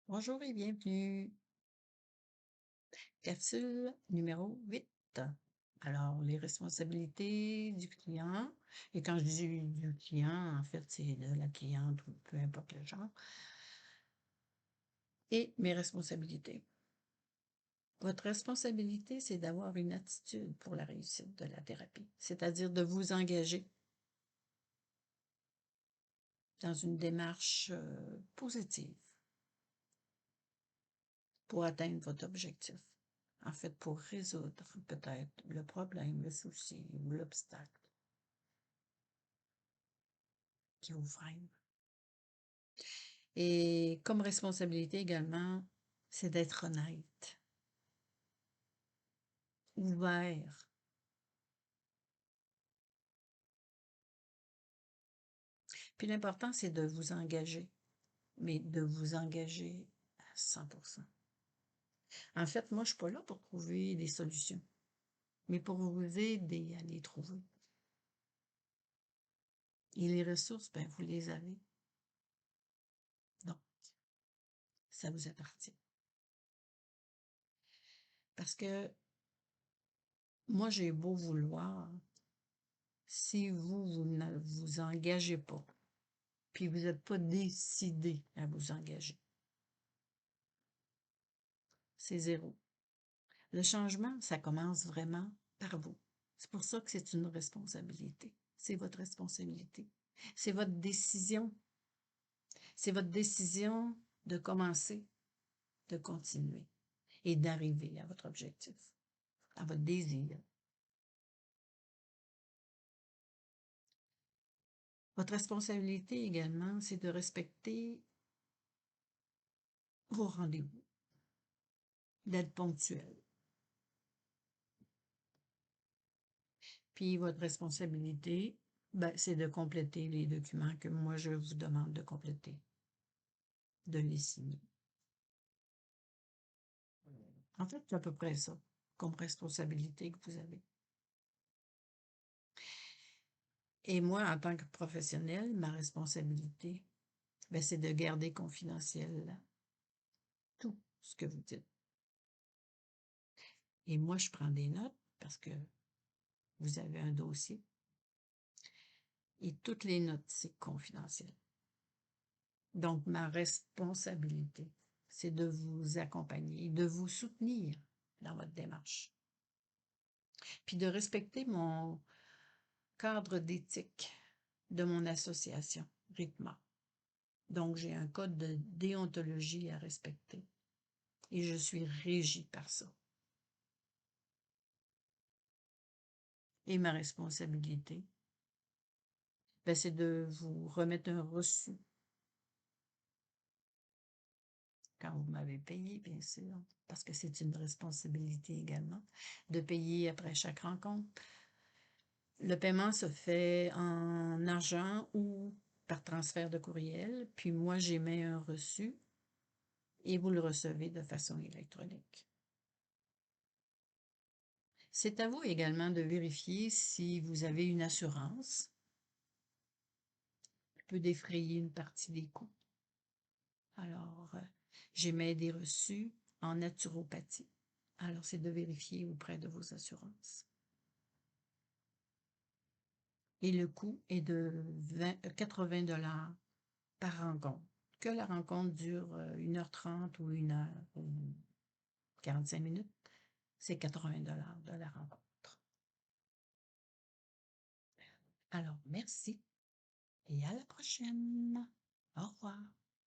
Bonjour et bienvenue. Capsule numéro 8. Alors, les responsabilités du client. Et quand je dis du client, en fait, c'est de la cliente ou peu importe le genre. Et mes responsabilités. Votre responsabilité, c'est d'avoir une attitude pour la réussite de la thérapie, c'est-à-dire de vous engager dans une démarche positive pour atteindre votre objectif. En fait, pour résoudre peut-être le problème, le souci ou l'obstacle qui vous freine. Et comme responsabilité également, c'est d'être honnête, ouvert. Puis l'important, c'est de vous engager, mais de vous engager à 100%. En fait, moi, je suis pas là pour trouver des solutions, mais pour vous aider à les trouver. Et les ressources, ben, vous les avez. Donc, ça vous appartient. Parce que moi, j'ai beau vouloir, si vous ne vous engagez pas, puis vous n'êtes pas décidé à vous engager, c'est zéro. Le changement, ça commence vraiment par vous. C'est pour ça que c'est une responsabilité. C'est votre responsabilité. C'est votre décision. C'est votre décision de commencer, de continuer et d'arriver à votre objectif, à votre désir. Votre responsabilité également, c'est de respecter vos rendez-vous, d'être ponctuel. Puis votre responsabilité, ben, c'est de compléter les documents que moi je vous demande de compléter, de les signer. En fait, c'est à peu près ça comme responsabilité que vous avez. Et moi, en tant que professionnelle, ma responsabilité, ben, c'est de garder confidentiel tout ce que vous dites. Et moi, je prends des notes parce que vous avez un dossier et toutes les notes, c'est confidentiel. Donc, ma responsabilité, c'est de vous accompagner, de vous soutenir dans votre démarche, puis de respecter mon cadre d'éthique de mon association, RITMA. Donc, j'ai un code de déontologie à respecter et je suis régie par ça. Et ma responsabilité, ben, c'est de vous remettre un reçu quand vous m'avez payé, bien sûr, parce que c'est une responsabilité également, de payer après chaque rencontre. Le paiement se fait en argent ou par transfert de courriel, puis moi, j'émets un reçu et vous le recevez de façon électronique. C'est à vous également de vérifier si vous avez une assurance qui peut défrayer une partie des coûts. Alors, j'émets des reçus en naturopathie. Alors, c'est de vérifier auprès de vos assurances. Et le coût est de 80 $ par rencontre. Que la rencontre dure 1h30 ou 1h ou 45 minutes, c'est 80 $ de la rencontre. Alors, merci et à la prochaine. Au revoir.